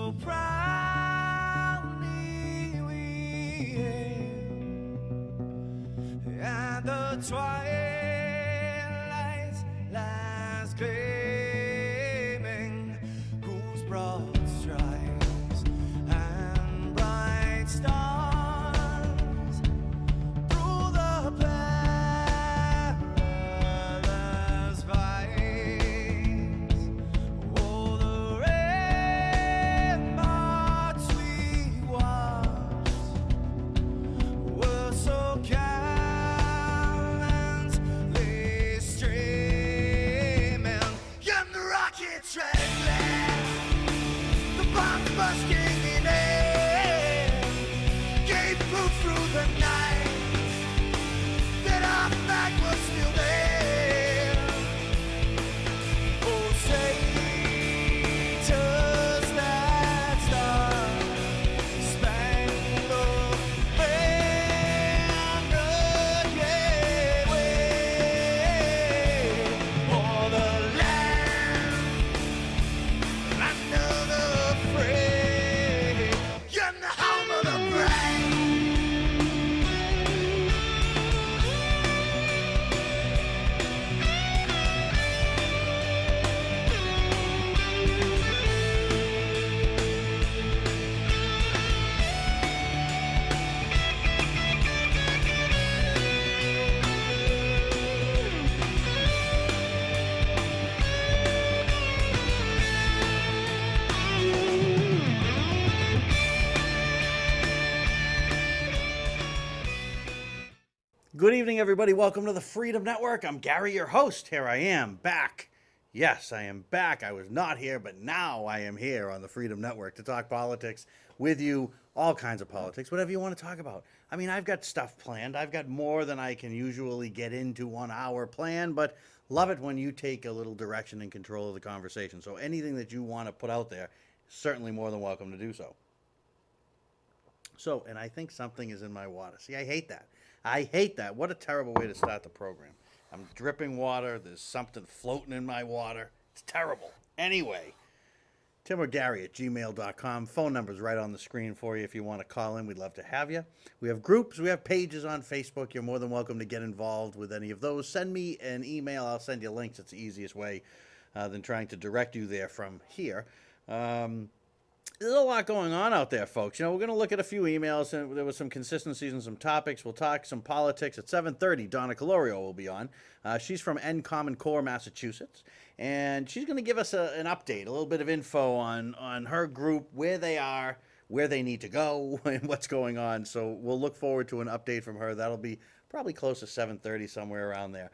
so proudly we hail, and the twilight's last gleaming, whose broad stripes and bright stars through the perilous fights. Oh, the ramparts we watched were so gallantly streaming, and the rockets trembling, the bombs bursting in air, gave proof through the night that our flag was still there. Oh, say does that star-spangled banner yet wave o'er the land under the fray, and the home of the brave. Good evening, everybody. Welcome to the Freedom Network. I'm Gary, your host. Here I am, back. Yes, I am back. I was not here, but now I am here on the Freedom Network to talk politics with you, all kinds of politics, whatever you want to talk about. I mean, I've got stuff planned. I've got more than I can usually get into 1 hour plan, but love it when you take a little direction and control of the conversation. So anything that you want to put out there, certainly more than welcome to do so. So, and I think something is in my water. See, I hate that. I hate that. What a terrible way to start the program. I'm dripping water. There's something floating in my water. It's terrible. Anyway, Tim or Gary at gmail.com. Phone number's right on the screen for you if you want to call in. We'd love to have you. We have groups. We have pages on Facebook. You're more than welcome to get involved with any of those. Send me an email. I'll send you links. It's the easiest way than trying to direct you there from here. There's a lot going on out there, folks. You know, we're going to look at a few emails, and there was some consistencies and some topics. We'll talk some politics at 7:30. Donna Calorio will be on. She's from N Common Core, Massachusetts, and she's going to give us an update, a little bit of info on her group, where they are, where they need to go, and what's going on. So we'll look forward to an update from her. That'll be probably close to 7:30, somewhere around there.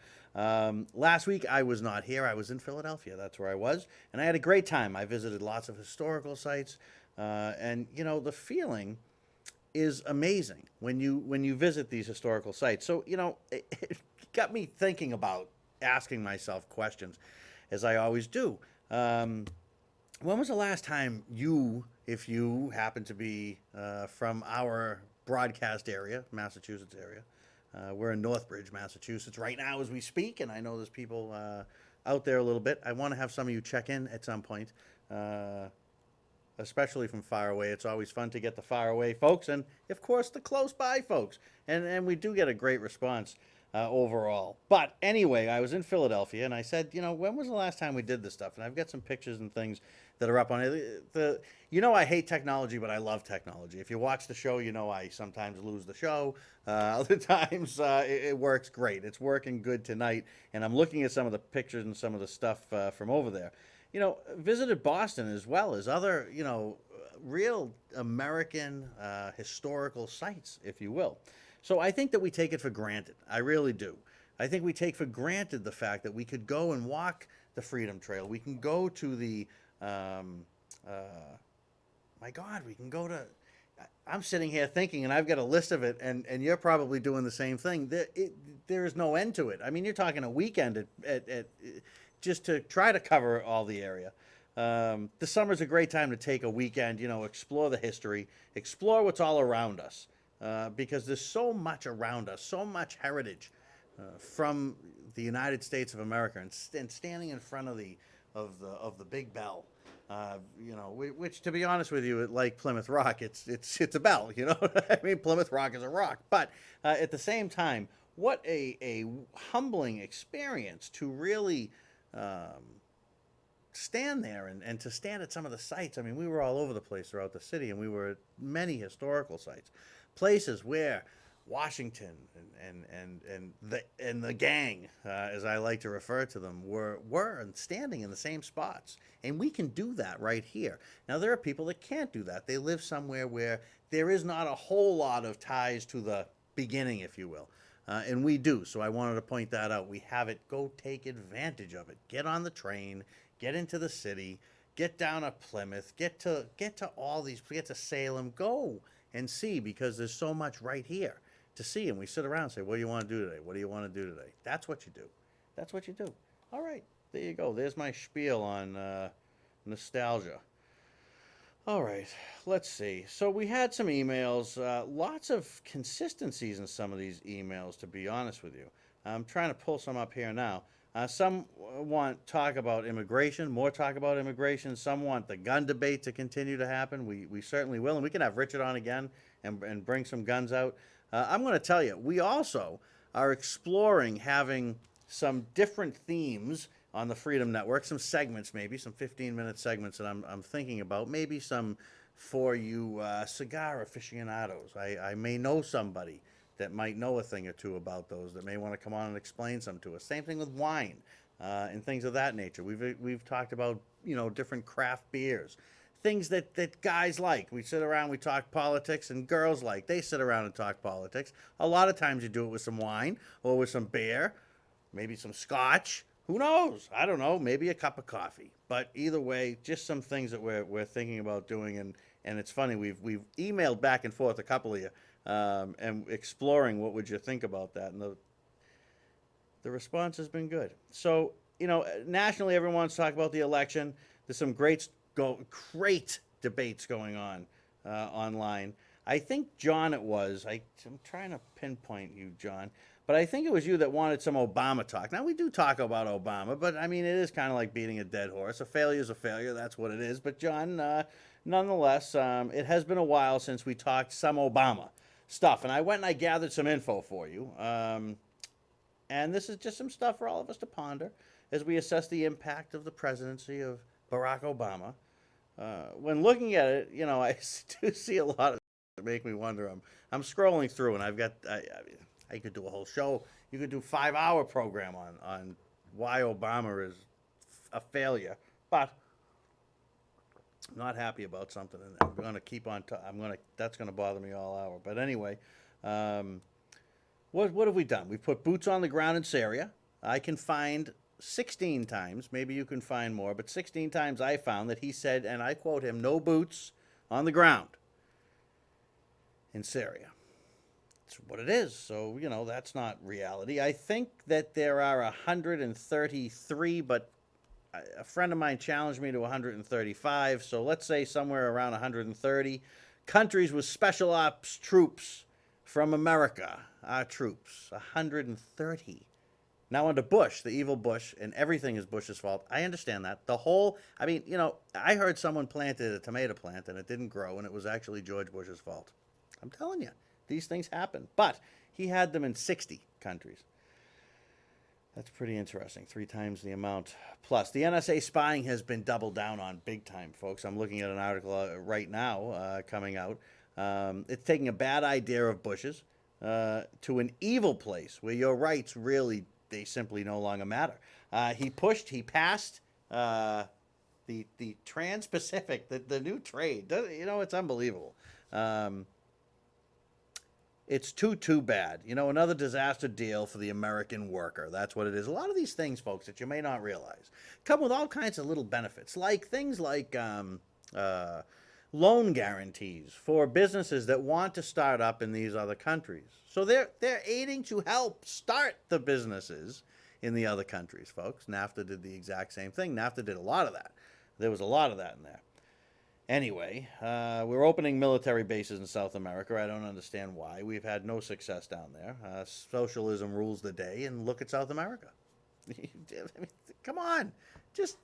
Last week I was not here. I was in Philadelphia. That's where I was, and I had a great time. I visited lots of historical sites, and you know, the feeling is amazing when you visit these historical sites. So you know, it got me thinking about asking myself questions, as I always do. When was the last time you, if you happen to be from our broadcast area, Massachusetts area? We're in Northbridge, Massachusetts right now as we speak, and I know there's people out there a little bit. I want to have some of you check in at some point, especially from far away. It's always fun to get the far away folks, and of course the close by folks. And we do get a great response overall. But anyway, I was in Philadelphia, and I said, you know, when was the last time we did this stuff? And I've got some pictures and things that are up on it. You know, I hate technology, but I love technology. If you watch the show, you know I sometimes lose the show. Other times it works great. It's working good tonight, and I'm looking at some of the pictures and some of the stuff from over there. You know, visited Boston as well as other, you know, real American historical sites, if you will. So I think that we take it for granted. I really do. I think we take for granted the fact that we could go and walk the Freedom Trail. We can go to the, my God, we can go to, I'm sitting here thinking, and I've got a list of it, and you're probably doing the same thing. There is no end to it. I mean, you're talking a weekend at just to try to cover all the area. The summer's a great time to take a weekend, you know, explore the history, explore what's all around us, because there's so much around us, so much heritage from the United States of America, and standing in front of the Big Bell, Which, to be honest with you, like Plymouth Rock, it's a bell. I mean, Plymouth Rock is a rock, but at the same time, what a humbling experience to really stand there and to stand at some of the sites. I mean, we were all over the place throughout the city, and we were at many historical sites, places where Washington and the gang, as I like to refer to them, were standing in the same spots, and we can do that right here. Now there are people that can't do that. They live somewhere where there is not a whole lot of ties to the beginning, if you will. And we do. So I wanted to point that out. We have it. Go take advantage of it. Get on the train. Get into the city. Get down to Plymouth. Get to all these. Get to Salem. Go and see, because there's so much right here to see. And we sit around and say, "What do you want to do today? What do you want to do today?" That's what you do. That's what you do. All right. There you go. There's my spiel on nostalgia. All right, let's see. So we had some emails, lots of consistencies in some of these emails, to be honest with you. I'm trying to pull some up here now. Some want talk about immigration, more talk about immigration. Some want the gun debate to continue to happen. We certainly will, and we can have Richard on again and bring some guns out. I'm going to tell you, we also are exploring having some different themes on the Freedom Network, some segments, maybe some 15-minute segments that I'm thinking about, maybe some for you cigar aficionados. I may know somebody that might know a thing or two about those, that may want to come on and explain some to us. Same thing with wine and things of that nature. We've talked about different craft beers, things that guys like. We sit around, we talk politics, and girls like. They sit around and talk politics. A lot of times you do it with some wine or with some beer, maybe some scotch. Who knows? I don't know. Maybe a cup of coffee. But either way, just some things that we're thinking about doing. And it's funny, we've emailed back and forth, a couple of you, and exploring what would you think about that. And the response has been good. So, nationally, everyone wants to talk about the election. There's some great debates going on online. I think, John, I'm trying to pinpoint you, John. But I think it was you that wanted some Obama talk. Now, we do talk about Obama, but I mean, it is kind of like beating a dead horse. A failure is a failure. That's what it is. But, John, nonetheless, it has been a while since we talked some Obama stuff. And I went and I gathered some info for you. And this is just some stuff for all of us to ponder as we assess the impact of the presidency of Barack Obama. When looking at it, I do see a lot of things that make me wonder. I'm scrolling through, and I've got... I could do a whole show. You could do a 5-hour program on why Obama is a failure. But I'm not happy about something, and I'm going to keep on. That's going to bother me all hour. But anyway, what have we done? We've put boots on the ground in Syria. I can find 16 times. Maybe you can find more, but 16 times I found that he said, and I quote him, "No boots on the ground in Syria." It's what it is. So, that's not reality. I think that there are 133, but a friend of mine challenged me to 135. So let's say somewhere around 130 countries with special ops troops from America. Our troops, 130. Now under Bush, the evil Bush, and everything is Bush's fault. I understand that. I heard someone planted a tomato plant and it didn't grow, and it was actually George Bush's fault. I'm telling you. These things happen. But he had them in 60 countries. That's pretty interesting. 3 times the amount. Plus, the NSA spying has been doubled down on big time, folks. I'm looking at an article right now coming out. It's taking a bad idea of Bush's to an evil place where your rights really, they simply no longer matter. He passed the Trans-Pacific, the new trade. It's unbelievable. It's too bad. Another disaster deal for the American worker. That's what it is. A lot of these things, folks, that you may not realize, come with all kinds of little benefits, like things like loan guarantees for businesses that want to start up in these other countries. So they're aiding to help start the businesses in the other countries, folks. NAFTA did the exact same thing. NAFTA did a lot of that. There was a lot of that in there. Anyway, we're opening military bases in South America. I don't understand why. We've had no success down there. Socialism rules the day, and look at South America. I mean, come on. Just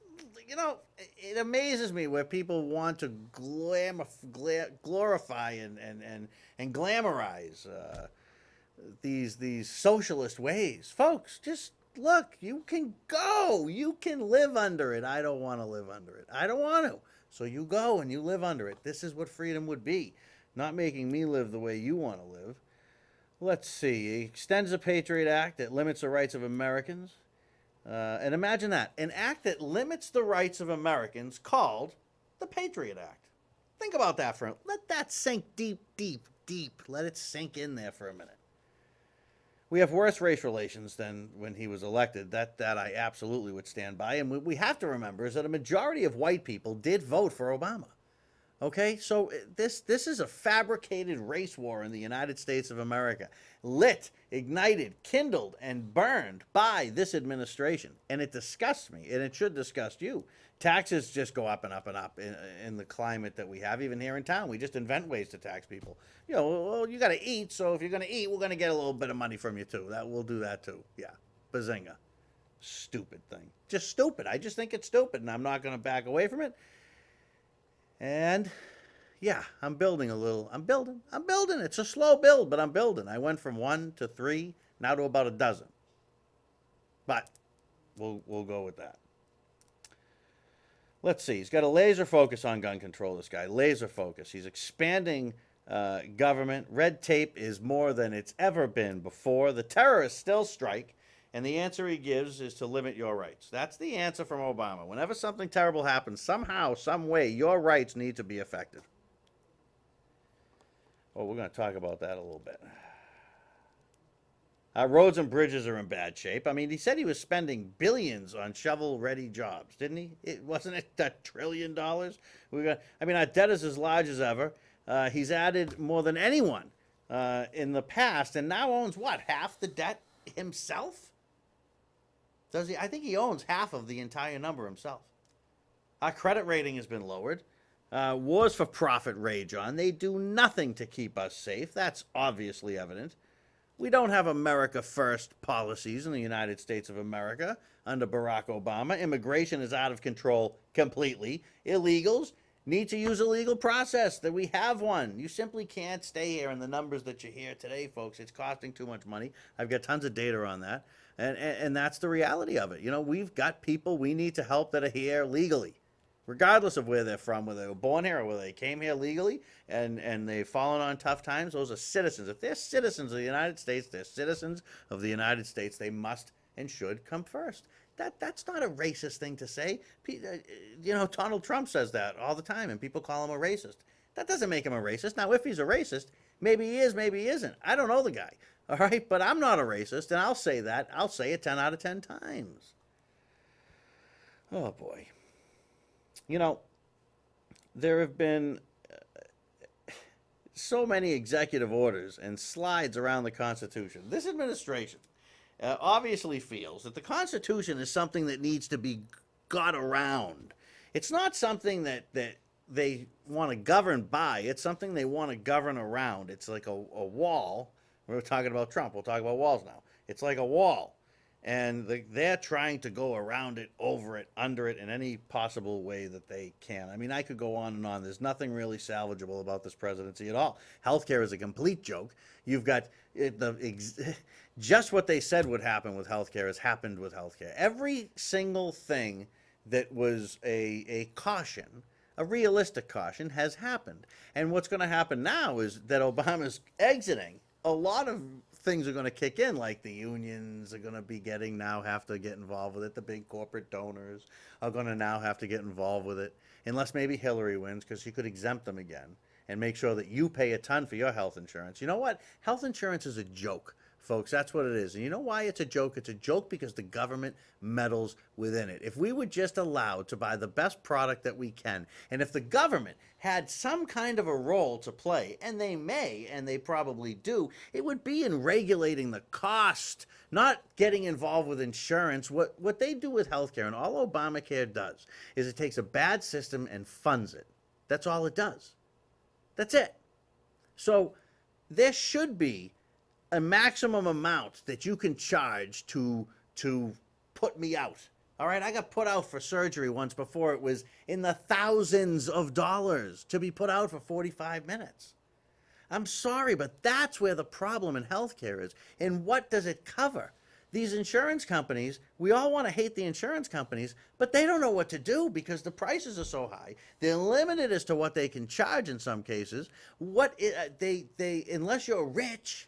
you know, it amazes me where people want to glorify and glamorize these socialist ways. Folks, just look, you can go. You can live under it. I don't want to live under it. I don't want to. So you go and you live under it. This is what freedom would be, not making me live the way you want to live. Let's see. He extends the Patriot Act that limits the rights of Americans. And imagine that. An act that limits the rights of Americans called the Patriot Act. Think about that for a minute. Let that sink deep, deep, deep. Let it sink in there for a minute. We have worse race relations than when he was elected. That I absolutely would stand by. And what we have to remember is that a majority of white people did vote for Obama. Okay, so this is a fabricated race war in the United States of America, lit, ignited, kindled, and burned by this administration. And it disgusts me, and it should disgust you. Taxes just go up and up and up in the climate that we have, even here in town. We just invent ways to tax people. You know, well, you got to eat, so if you're going to eat, we're going to get a little bit of money from you too. We'll do that too. Yeah, bazinga. Stupid thing. Just stupid. I just think it's stupid, and I'm not going to back away from it. And yeah, I'm building a little. I'm building. It's a slow build, but I'm building. I went from 1 to 3, now to about a dozen. But we'll go with that. Let's see. He's got a laser focus on gun control, this guy. Laser focus. He's expanding government. Red tape is more than it's ever been before. The terrorists still strike. And the answer he gives is to limit your rights. That's the answer from Obama. Whenever something terrible happens, somehow, some way, your rights need to be affected. Oh, we're going to talk about that a little bit. Our roads and bridges are in bad shape. I mean, he said he was spending billions on shovel-ready jobs, didn't he? Wasn't it $1 trillion? Our debt is as large as ever. He's added more than anyone in the past, and now owns what? Half the debt himself? Does he? I think he owns half of the entire number himself. Our credit rating has been lowered. Wars for profit rage on. They do nothing to keep us safe. That's obviously evident. We don't have America First policies in the United States of America under Barack Obama. Immigration is out of control completely. Illegals need to use a legal process. That we have one. You simply can't stay here in the numbers that you hear today, folks. It's costing too much money. I've got tons of data on that. And that's the reality of it. You know, we've got people we need to help that are here legally, regardless of where they're from, whether they were born here or whether they came here legally and they've fallen on tough times. Those are citizens. If they're citizens of the United States, they're citizens of the United States. They must and should come first. That's not a racist thing to say. You know, Donald Trump says that all the time, and people call him a racist. That doesn't make him a racist. Now, if he's a racist, maybe he is, maybe he isn't. I don't know the guy. All right, but I'm not a racist, and I'll say that. I'll say it 10 out of 10 times. Oh, boy. You know, there have been so many executive orders and slides around the Constitution. This administration obviously feels that the Constitution is something that needs to be got around. It's not something that they want to govern by. It's something they want to govern around. It's like a wall. We're talking about Trump. We'll talk about walls now. It's like a wall. And they're trying to go around it, over it, under it, in any possible way that they can. I mean, I could go on and on. There's nothing really salvageable about this presidency at all. Healthcare is a complete joke. You've got just what they said would happen with healthcare has happened with healthcare. Every single thing that was a caution, a realistic caution, has happened. And what's going to happen now is that Obama's exiting. A lot of things are going to kick in, like the unions are going to have to get involved with it. The big corporate donors are going to now have to get involved with it, unless maybe Hillary wins, because she could exempt them again and make sure that you pay a ton for your health insurance. You know what? Health insurance is a joke, folks. That's what it is. And you know why it's a joke? It's a joke because the government meddles within it. If we were just allowed to buy the best product that we can, and if the government had some kind of a role to play, and they may, and they probably do, it would be in regulating the cost, not getting involved with insurance. What they do with healthcare, and all Obamacare does, is it takes a bad system and funds it. That's all it does. That's it. So there should be a maximum amount that you can charge to put me out. All right, I got put out for surgery once before. It was in the thousands of dollars to be put out for 45 minutes. I'm sorry, but that's where the problem in healthcare is. And what does it cover? These insurance companies, we all want to hate the insurance companies, but they don't know what to do because the prices are so high. They're limited as to what they can charge in some cases. Unless you're rich,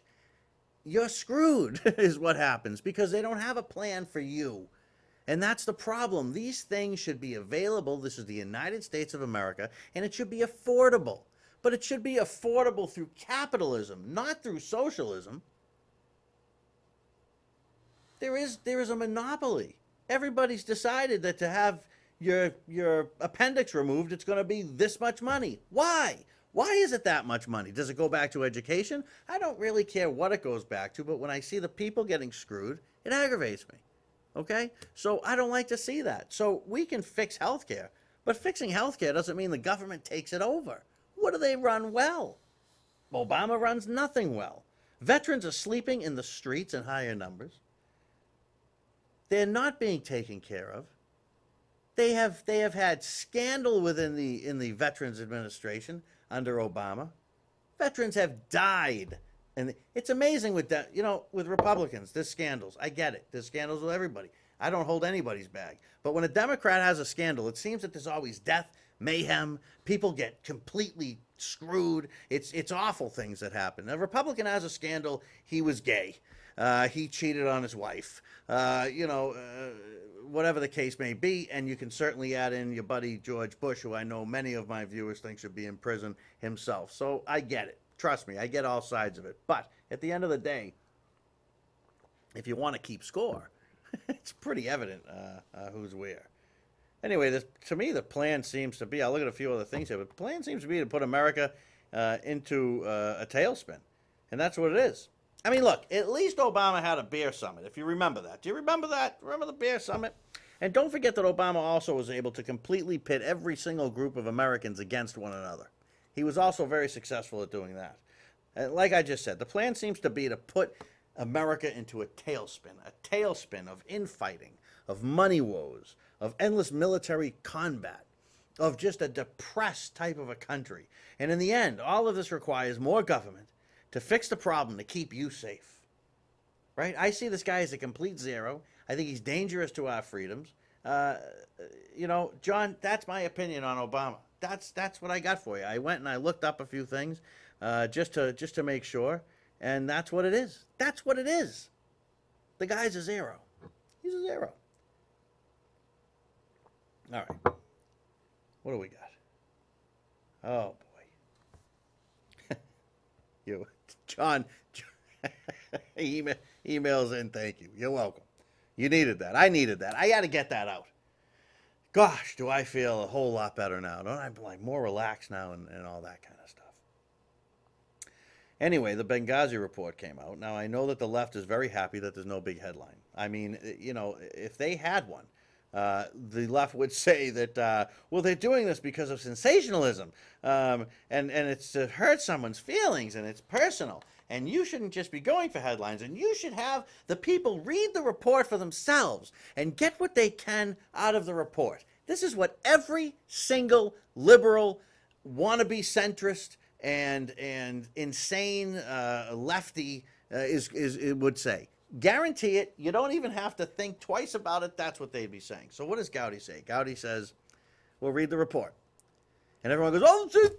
you're screwed is what happens because they don't have a plan for you. And that's the problem. These things should be available. This is the United States of America, and it should be affordable. But it should be affordable through capitalism, not through socialism. There is a monopoly. Everybody's decided that to have your appendix removed, it's going to be this much money. Why? Why is it that much money? Does it go back to education? I don't really care what it goes back to, but when I see the people getting screwed, it aggravates me. Okay? So I don't like to see that. So we can fix healthcare, but fixing healthcare doesn't mean the government takes it over. What do they run well? Obama runs nothing well. Veterans are sleeping in the streets in higher numbers. They're not being taken care of. They have had scandal within the Veterans Administration under Obama. Veterans have died. And it's amazing with that, with Republicans, there's scandals. I get it. There's scandals with everybody. I don't hold anybody's bag. But when a Democrat has a scandal, it seems that there's always death, mayhem, people get completely screwed. It's awful things that happen. A Republican has a scandal, he was gay. He cheated on his wife. Whatever the case may be, and you can certainly add in your buddy George Bush, who I know many of my viewers think should be in prison himself. So I get it. Trust me, I get all sides of it. But at the end of the day, if you want to keep score, it's pretty evident who's where. Anyway, to me, the plan seems to be, I'll look at a few other things here, but the plan seems to be to put America into a tailspin. And that's what it is. I mean, look, at least Obama had a beer summit, if you remember that. Do you remember that? Remember the beer summit? And don't forget that Obama also was able to completely pit every single group of Americans against one another. He was also very successful at doing that. And like I just said, the plan seems to be to put America into a tailspin of infighting, of money woes, of endless military combat, of just a depressed type of a country. And in the end, all of this requires more government to fix the problem, to keep you safe. Right? I see this guy as a complete zero. I think he's dangerous to our freedoms. John, that's my opinion on Obama. That's what I got for you. I went and I looked up a few things just to make sure, and that's what it is. That's what it is. The guy's a zero. He's a zero. All right. What do we got? Oh, boy. John emails in, thank you. You're welcome. You needed that. I needed that. I got to get that out. Gosh, do I feel a whole lot better now. Don't I? Like more relaxed now and all that kind of stuff. Anyway, the Benghazi report came out. Now, I know that the left is very happy that there's no big headline. I mean, if they had one, the left would say that, they're doing this because of sensationalism, and it's to hurt someone's feelings, and it's personal. And you shouldn't just be going for headlines, and you should have the people read the report for themselves and get what they can out of the report. This is what every single liberal, wannabe centrist, and insane lefty would say. Guarantee it. You don't even have to think twice about it. That's what they'd be saying. So what does Gowdy say? Gowdy says, "We'll read the report." And everyone goes, "Oh, there's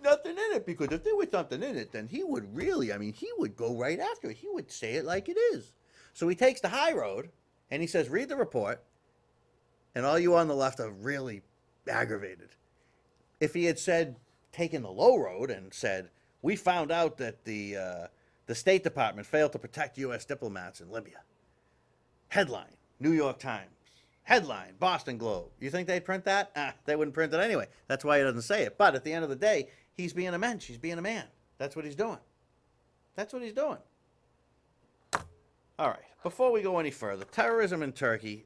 nothing in it." Because if there was something in it, then he would really, he would go right after it. He would say it like it is. So he takes the high road, and he says, "Read the report." And all you on the left are really aggravated. If he had taken the low road and said, "We found out that the State Department failed to protect U.S. diplomats in Libya." Headline, New York Times. Headline, Boston Globe. You think they'd print that? They wouldn't print it anyway. That's why he doesn't say it. But at the end of the day, he's being a mensch. He's being a man. That's what he's doing. That's what he's doing. All right. Before we go any further, terrorism in Turkey,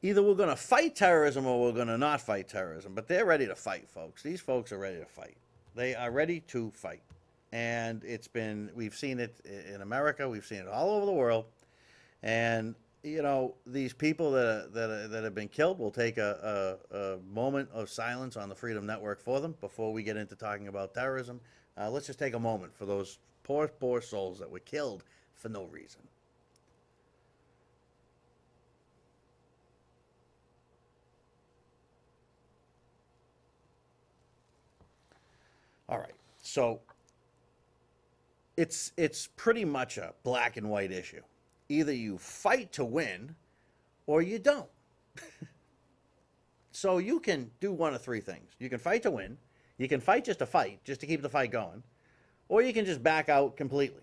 either we're going to fight terrorism or we're going to not fight terrorism. But they're ready to fight, folks. These folks are ready to fight. They are ready to fight. And we've seen it in America. We've seen it all over the world. And these people that have been killed, will take a moment of silence on the Freedom Network for them before we get into talking about terrorism. Let's just take a moment for those poor souls that were killed for no reason. All right, so it's pretty much a black and white issue. Either you fight to win, or you don't. So you can do one of three things. You can fight to win, you can fight, just to keep the fight going, or you can just back out completely.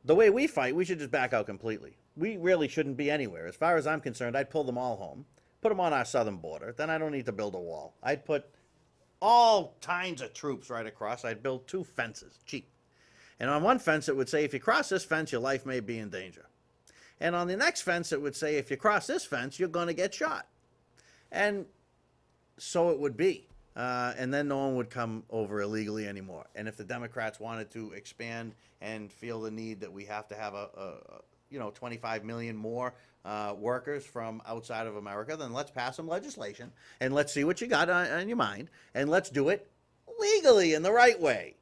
The way we fight, we should just back out completely. We really shouldn't be anywhere. As far as I'm concerned, I'd pull them all home, put them on our southern border. Then I don't need to build a wall. I'd put all kinds of troops right across. I'd build 2 fences, cheap. And on one fence, it would say, if you cross this fence, your life may be in danger. And on the next fence, it would say, if you cross this fence, you're going to get shot. And so it would be. And then no one would come over illegally anymore. And if the Democrats wanted to expand and feel the need that we have to have 25 million more workers from outside of America, then let's pass some legislation and let's see what you got on your mind, and let's do it legally in the right way.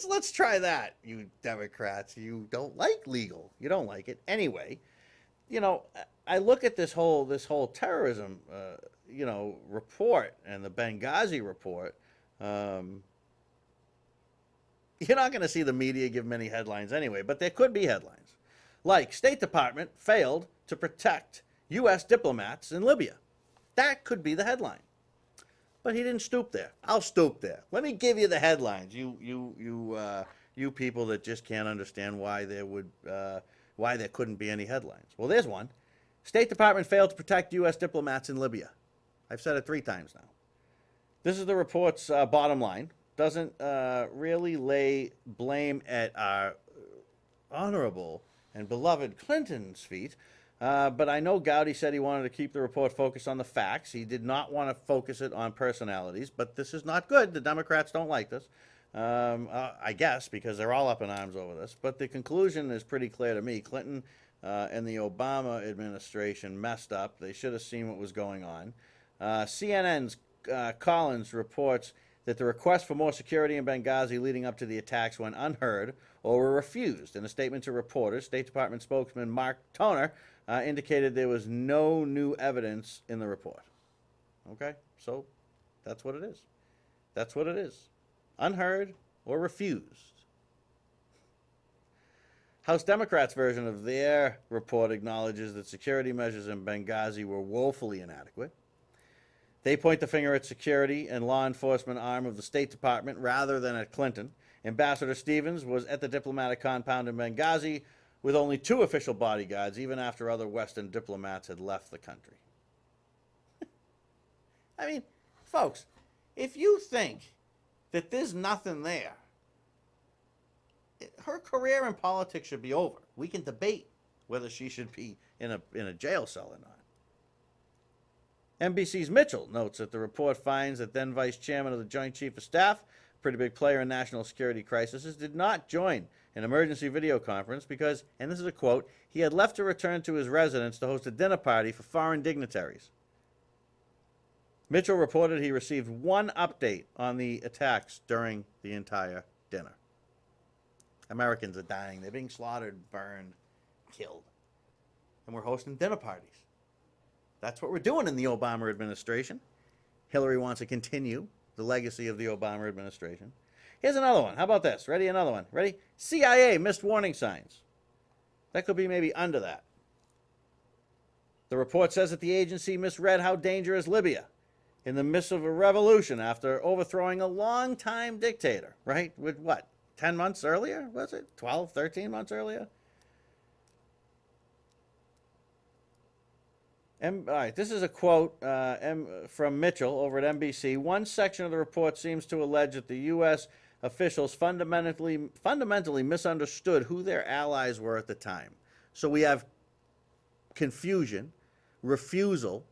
Let's try that, you Democrats. You don't like legal. You don't like it anyway. I look at this whole terrorism report and the Benghazi report. You're not going to see the media give many headlines anyway, but there could be headlines like State Department failed to protect U.S. diplomats in Libya. That could be the headline. But he didn't stoop there. I'll stoop there. Let me give you the headlines. You people that just can't understand why there couldn't be any headlines. Well, there's one. State Department failed to protect U.S. diplomats in Libya. I've said it 3 times now. This is the report's bottom line. Doesn't really lay blame at our honorable and beloved Clinton's feet. But I know Gowdy said he wanted to keep the report focused on the facts. He did not want to focus it on personalities, but this is not good. The Democrats don't like this, I guess, because they're all up in arms over this. But the conclusion is pretty clear to me. Clinton and the Obama administration messed up. They should have seen what was going on. CNN's Collins reports that the request for more security in Benghazi leading up to the attacks went unheard or were refused. In a statement to reporters, State Department spokesman Mark Toner indicated there was no new evidence in the report. Okay, so that's what it is. That's what it is. Unheard or refused. House Democrats' version of their report acknowledges that security measures in Benghazi were woefully inadequate. They point the finger at security and law enforcement arm of the State Department rather than at Clinton. Ambassador Stevens was at the diplomatic compound in Benghazi with only 2 official bodyguards, even after other Western diplomats had left the country. I mean, folks, if you think that there's nothing there, her career in politics should be over. We can debate whether she should be in a jail cell or not. NBC's Mitchell notes that the report finds that then Vice Chairman of the Joint Chief of Staff, a pretty big player in national security crises, did not join an emergency video conference because, and this is a quote, he had left to return to his residence to host a dinner party for foreign dignitaries. Mitchell reported he received 1 update on the attacks during the entire dinner. Americans are dying. They're being slaughtered, burned, killed. And we're hosting dinner parties. That's what we're doing in the Obama administration. Hillary wants to continue the legacy of the Obama administration. Here's another one. How about this? Ready? Another one. Ready? CIA missed warning signs. That could be maybe under that. The report says that the agency misread how dangerous Libya in the midst of a revolution after overthrowing a long-time dictator, right? With what? 10 months earlier? Was it? 12, 13 months earlier? All right, this is a quote from Mitchell over at NBC. One section of the report seems to allege that the U.S. officials fundamentally misunderstood who their allies were at the time. So we have confusion, refusal.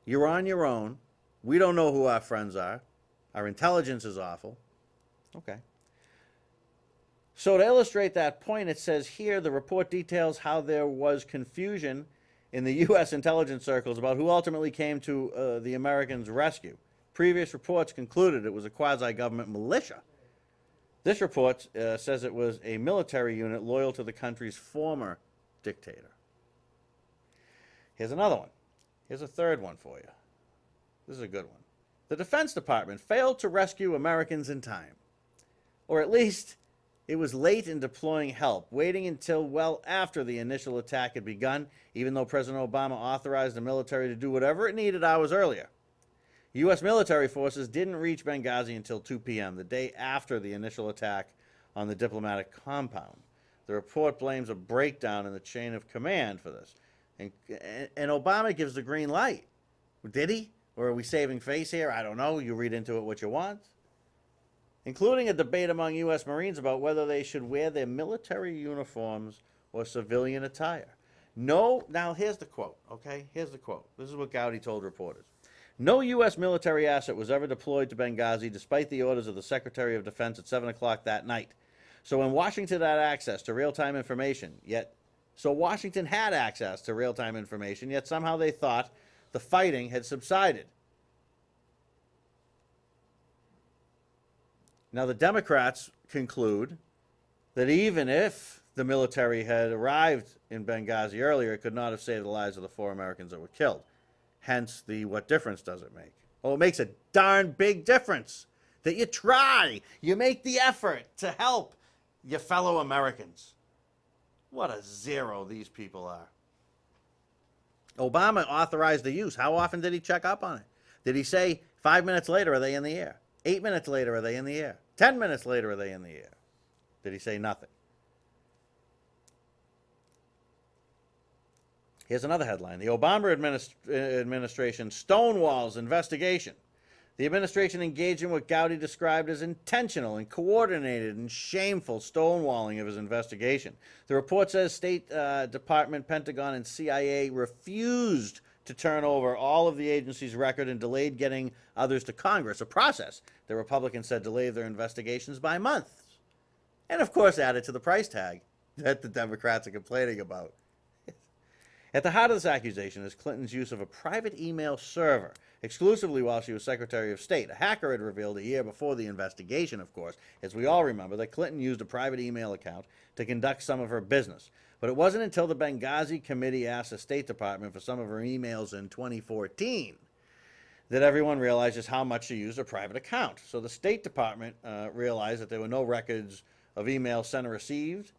You're on your own. We don't know who our friends are. Our intelligence is awful. Okay. So to illustrate that point, it says here the report details how there was confusion in the U.S. intelligence circles about who ultimately came to the Americans' rescue. Previous reports concluded it was a quasi-government militia. This report says it was a military unit loyal to the country's former dictator. Here's another one. Here's a third one for you. This is a good one. The Defense Department failed to rescue Americans in time. Or at least, it was late in deploying help, waiting until well after the initial attack had begun, even though President Obama authorized the military to do whatever it needed hours earlier. U.S. military forces didn't reach Benghazi until 2 p.m., the day after the initial attack on the diplomatic compound. The report blames a breakdown in the chain of command for this. And Obama gives the green light. Did he? Or are we saving face here? I don't know. You read into it what you want. Including a debate among U.S. Marines about whether they should wear their military uniforms or civilian attire. No, now here's the quote, okay? Here's the quote. This is what Gowdy told reporters. No U.S. military asset was ever deployed to Benghazi despite the orders of the Secretary of Defense at 7 o'clock that night. So when Washington had access to real-time information, yet somehow they thought the fighting had subsided. Now the Democrats conclude that even if the military had arrived in Benghazi earlier, it could not have saved the lives of the 4 Americans that were killed. Hence the what difference does it make? Well, it makes a darn big difference that you try, you make the effort to help your fellow Americans. What a zero these people are. Obama authorized the use. How often did he check up on it? Did he say 5 minutes later, are they in the air? 8 minutes later, are they in the air? 10 minutes later, are they in the air? Did he say nothing? Here's another headline. The Obama administration stonewalls investigation. The administration engaged in what Gowdy described as intentional and coordinated and shameful stonewalling of his investigation. The report says State Department, Pentagon, and CIA refused to turn over all of the agency's record and delayed getting others to Congress, a process the Republicans said delayed their investigations by months. And of course added to the price tag that the Democrats are complaining about. At the heart of this accusation is Clinton's use of a private email server, exclusively while she was Secretary of State. A hacker had revealed a year before the investigation, of course, as we all remember, that Clinton used a private email account to conduct some of her business. But it wasn't until the Benghazi committee asked the State Department for some of her emails in 2014 that everyone realized just how much she used a private account. So the State Department realized that there were no records of emails sent or received.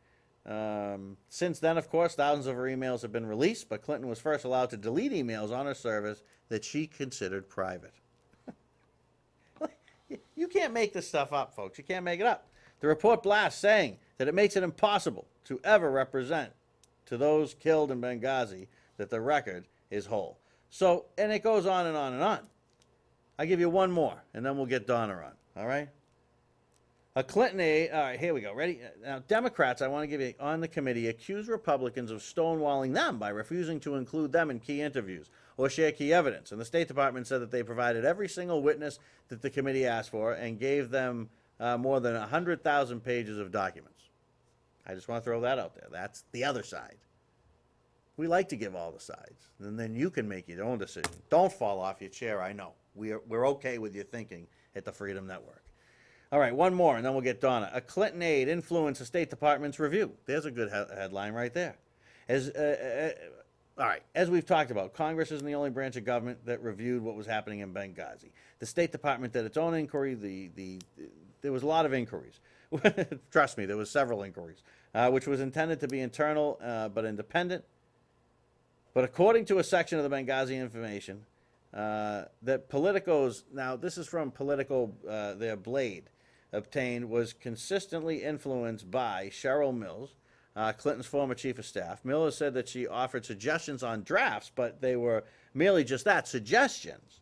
Since then, of course, thousands of her emails have been released, but Clinton was first allowed to delete emails on her service that she considered private. You can't make this stuff up, folks. You can't make it up. The report blasts saying that it makes it impossible to ever represent to those killed in Benghazi that the record is whole. So, and it goes on and on and on. I'll give you one more, and then we'll get Donna on, all right? A Clinton aide, all right, here we go. Ready? Now, Democrats, I want to give you, on the committee, accuse Republicans of stonewalling them by refusing to include them in key interviews or share key evidence. And the State Department said that they provided every single witness that the committee asked for and gave them more than 100,000 pages of documents. I just want to throw that out there. That's the other side. We like to give all the sides, and then you can make your own decision. Don't fall off your chair, I know. We're okay with your thinking at the Freedom Network. All right, one more, and then we'll get Donna. A Clinton aide influenced the State Department's review. There's a good headline right there. All right, as we've talked about, Congress isn't the only branch of government that reviewed what was happening in Benghazi. The State Department did its own inquiry. There was a lot of inquiries. Trust me, there was several inquiries, which was intended to be internal but independent. But according to a section of the Benghazi information, that Politico's, now this is from Politico, their Blade, obtained, was consistently influenced by Cheryl Mills, Clinton's former chief of staff. Mills said that she offered suggestions on drafts, but they were merely just that, suggestions.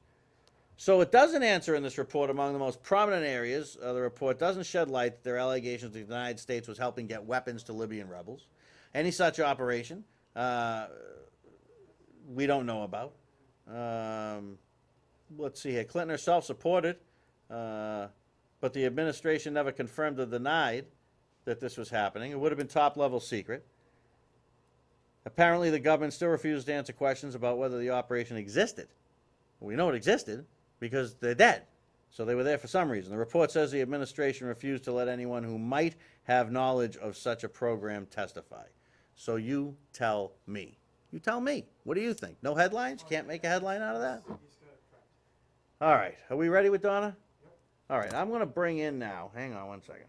So it doesn't answer in this report among the most prominent areas. The report doesn't shed light that there are allegations that the United States was helping get weapons to Libyan rebels. Any such operation we don't know about. Let's see here. Clinton herself supported, but the administration never confirmed or denied that this was happening. It would have been top level secret. Apparently, the government still refused to answer questions about whether the operation existed. We know it existed because they're dead. So they were there for some reason. The report says the administration refused to let anyone who might have knowledge of such a program testify. So you tell me. You tell me. What do you think? No headlines? Can't make a headline out of that? All right. Are we ready with Donna? All right. I'm going to bring in now. Hang on one second.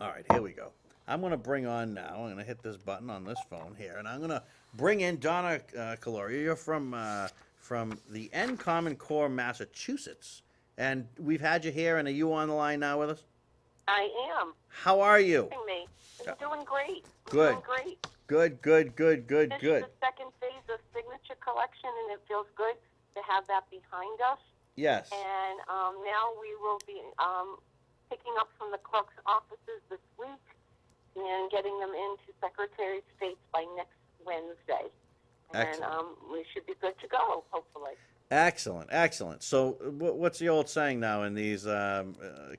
All right. Here we go. I'm going to bring on now. I'm going to hit this button on this phone here, and I'm going to bring in Donna Caloria. You're from the N Common Core, Massachusetts, and we've had you here. And are you on the line now with us? I am. How are you? Me. I'm doing great. Good. Doing great. Good. This is the second phase of signature collection, and it feels good to have that behind us. Yes. And now we will be picking up from the clerk's offices this week and getting them into Secretary of State's by next Wednesday. And we should be good to go, hopefully. Excellent. So what's the old saying now in these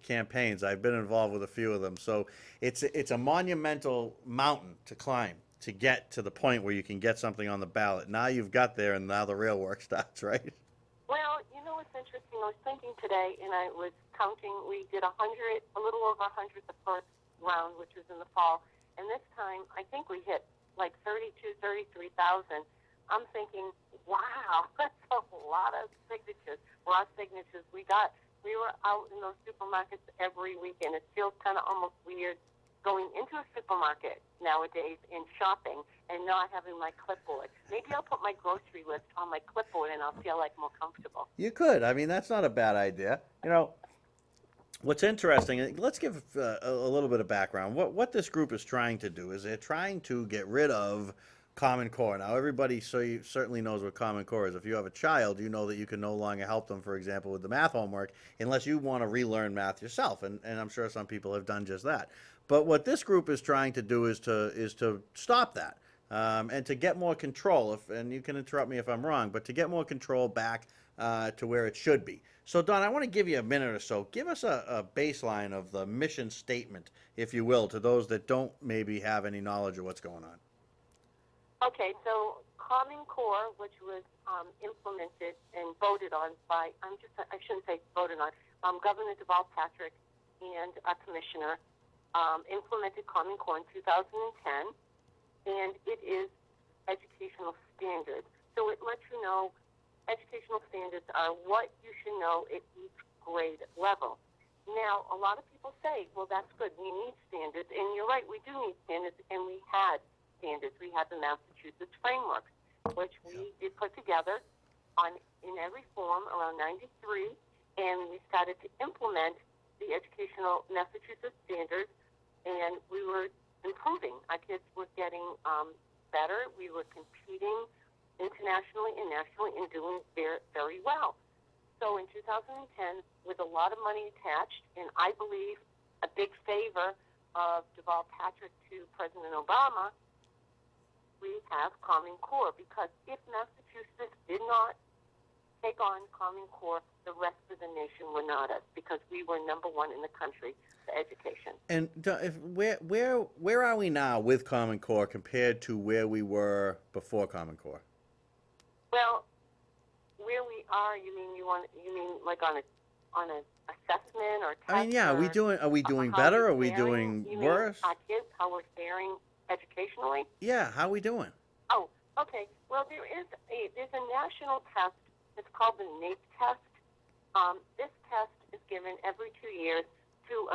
campaigns? I've been involved with a few of them. So it's a monumental mountain to climb to get to the point where you can get something on the ballot. Now you've got there, and now the real work starts, right? Well, you know what's interesting? I was thinking today, and I was counting. We did a little over 100 the first round, which was in the fall, and this time I think we hit like 33,000. I'm thinking, wow, that's a lot of signatures, raw signatures. We were out in those supermarkets every weekend. It feels kind of almost weird going into a supermarket nowadays and shopping and not having my clipboard. Maybe I'll put my grocery list on my clipboard and I'll feel like more comfortable. You could. I mean, that's not a bad idea. You know, what's interesting, let's give a little bit of background. What this group is trying to do is they're trying to get rid of Common Core. Now, everybody certainly knows what Common Core is. If you have a child, you know that you can no longer help them, for example, with the math homework unless you want to relearn math yourself, and I'm sure some people have done just that. But what this group is trying to do is to stop that and to get more control. And you can interrupt me if I'm wrong, but to get more control back to where it should be. So, Don, I want to give you a minute or so. Give us a baseline of the mission statement, if you will, to those that don't maybe have any knowledge of what's going on. Okay, so Common Core, which was implemented and voted on by, I shouldn't say voted on, Governor Deval Patrick and a commissioner implemented Common Core in 2010, and it is educational standards. So it lets you know educational standards are what you should know at each grade level. Now, a lot of people say, well, that's good. We need standards, and you're right, we do need standards, and we had standards. We had the Massachusetts framework, which we did put together in every form around 93, and we started to implement the educational Massachusetts standards, and we were improving. Our kids were getting better. We were competing internationally and nationally and doing very well. So in 2010, with a lot of money attached, and I believe a big favor of Deval Patrick to President Obama, we have Common Core, because if Massachusetts did not take on Common Core, the rest of the nation would not have, because we were number one in the country for education. And where are we now with Common Core compared to where we were before Common Core? Well, where we are, you mean like on a assessment or test? I mean, yeah. Are we doing better? Are we doing worse? Our kids, how we're faring educationally? Yeah. How are we doing? Oh, okay. Well, there's a national test. It's called the NAEP test. This test is given every 2 years to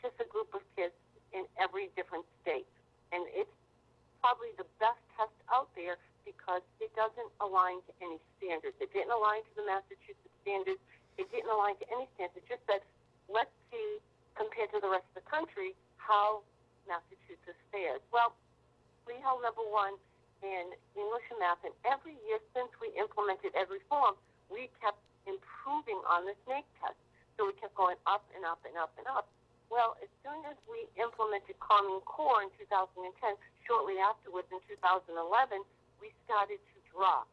just a group of kids in every different state, and it's probably the best test out there because it doesn't align to any standards. It didn't align to the Massachusetts standards. It didn't align to any standards. It just said, let's see, compared to the rest of the country, how Massachusetts fares. Well, we held number one in English and math, and every year since we implemented every form, we kept improving on this NAEP test. So we kept going up and up and up and up. Well, as soon as we implemented Common Core in 2010, shortly afterwards in 2011, we started to drop.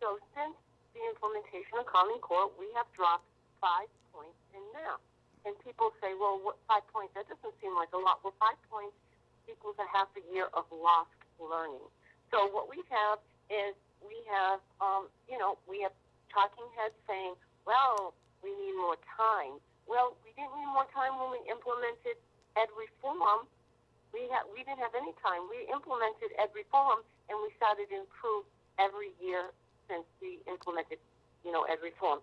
So since the implementation of Common Core, we have dropped 5 points in math. And people say, well, what, 5 points? That doesn't seem like a lot. Well, 5 points equals a half a year of lost learning. So what we have is we have talking heads saying, well, we need more time. Well, we didn't need more time when we implemented ed reform. We didn't have any time. We implemented ed reform, and we started to improve every year since we implemented, ed reform.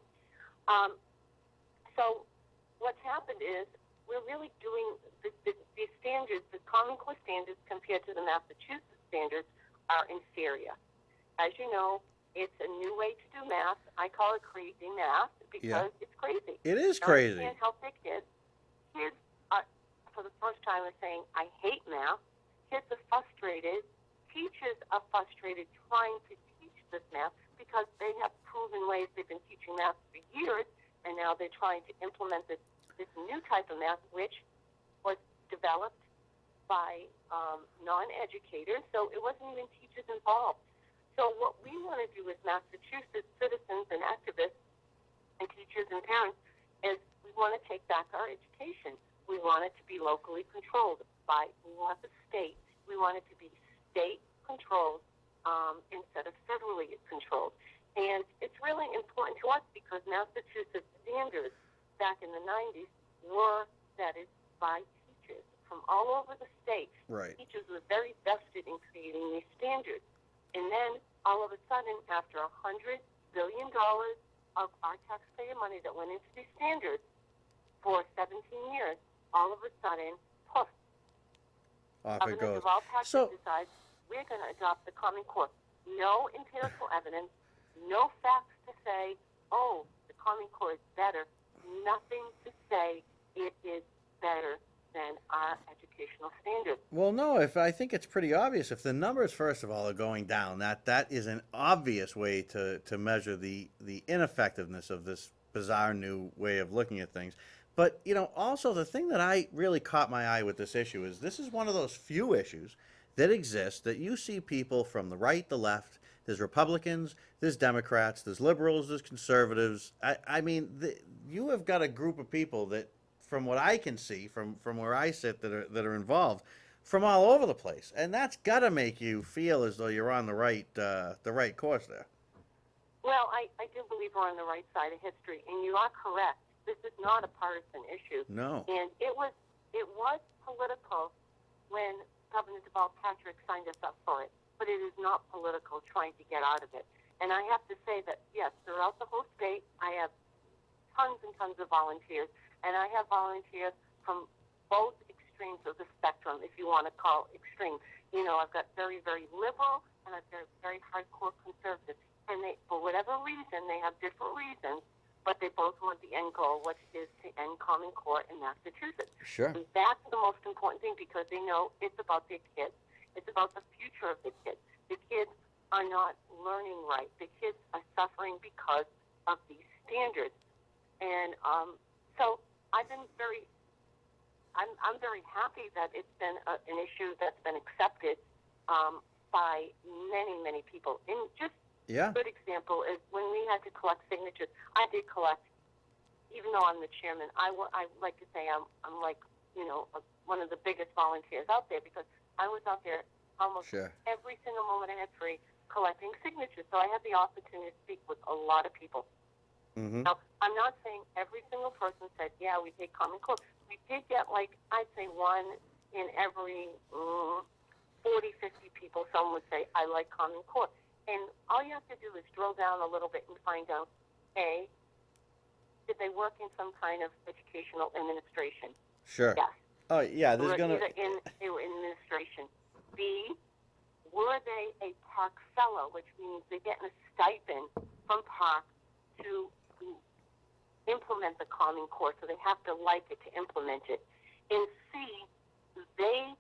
So what's happened is we're really doing the standards, the Common Core standards compared to the Massachusetts standards are inferior. As you know, it's a new way to do math. I call it crazy math because it's crazy. It is Parents crazy. can't help their kids. Kids are, for the first time, are saying, I hate math. Kids are frustrated. Teachers are frustrated trying to teach this math because they have proven ways they've been teaching math for years, and now they're trying to implement this new type of math, which was developed by non-educators, so it wasn't even teachers involved. So what we want to do as Massachusetts citizens and activists and teachers and parents is we want to take back our education. We want it to be locally controlled we want the state. We want it to be state controlled instead of federally controlled. And it's really important to us because Massachusetts standards back in the 90s were vetted by teachers from all over the state. Right. Teachers were very vested in creating these standards. And then, all of a sudden, after $100 billion of our taxpayer money that went into these standards for 17 years, all of a sudden, poof, Off it Governor goes. Deval Patrick So, decides we're going to adopt the Common Core. No empirical evidence, no facts to say, oh, the Common Core is better. Nothing to say it is better than our educational standards. well, no, I think it's pretty obvious. If the numbers, first of all, are going down, that is an obvious way to measure the ineffectiveness of this bizarre new way of looking at things. But, also the thing that I really caught my eye with this issue is this is one of those few issues that exist that you see people from the right, the left, there's Republicans, there's Democrats, there's liberals, there's conservatives. I mean, you have got a group of people that, from what I can see, from where I sit, that are involved, from all over the place, and that's got to make you feel as though you're on the right course there. Well, I do believe we're on the right side of history, and you are correct. This is not a partisan issue. No. And it was political when Governor Deval Patrick signed us up for it, but it is not political trying to get out of it. And I have to say that, yes, throughout the whole state, I have tons and tons of volunteers, and I have volunteers from both extremes of the spectrum, if you want to call extreme. I've got very, very liberal, and I've got very hardcore conservative. And they, for whatever reason, they have different reasons, but they both want the end goal, which is to end Common Core in Massachusetts. Sure. And that's the most important thing because they know it's about their kids. It's about the future of the kids. The kids are not learning right. The kids are suffering because of these standards. And so I'm very happy that it's been an issue that's been accepted by many, many people. And just Yeah. a good example is when we had to collect signatures. I did collect, even though I'm the chairman. I like to say I'm like one of the biggest volunteers out there because I was out there almost Sure. every single moment I had free collecting signatures. So I had the opportunity to speak with a lot of people. Mm-hmm. Now, I'm not saying every single person said, yeah, we take Common Core. We did get, I'd say one in every 40, 50 people. Someone would say, I like Common Core. And all you have to do is drill down a little bit and find out, A, did they work in some kind of educational administration? Sure. Yes. Oh, yeah, there's going to... They were in administration. B, were they a Park Fellow, which means they're getting a stipend from Park to implement the Common Core, so they have to like it to implement it. And C, they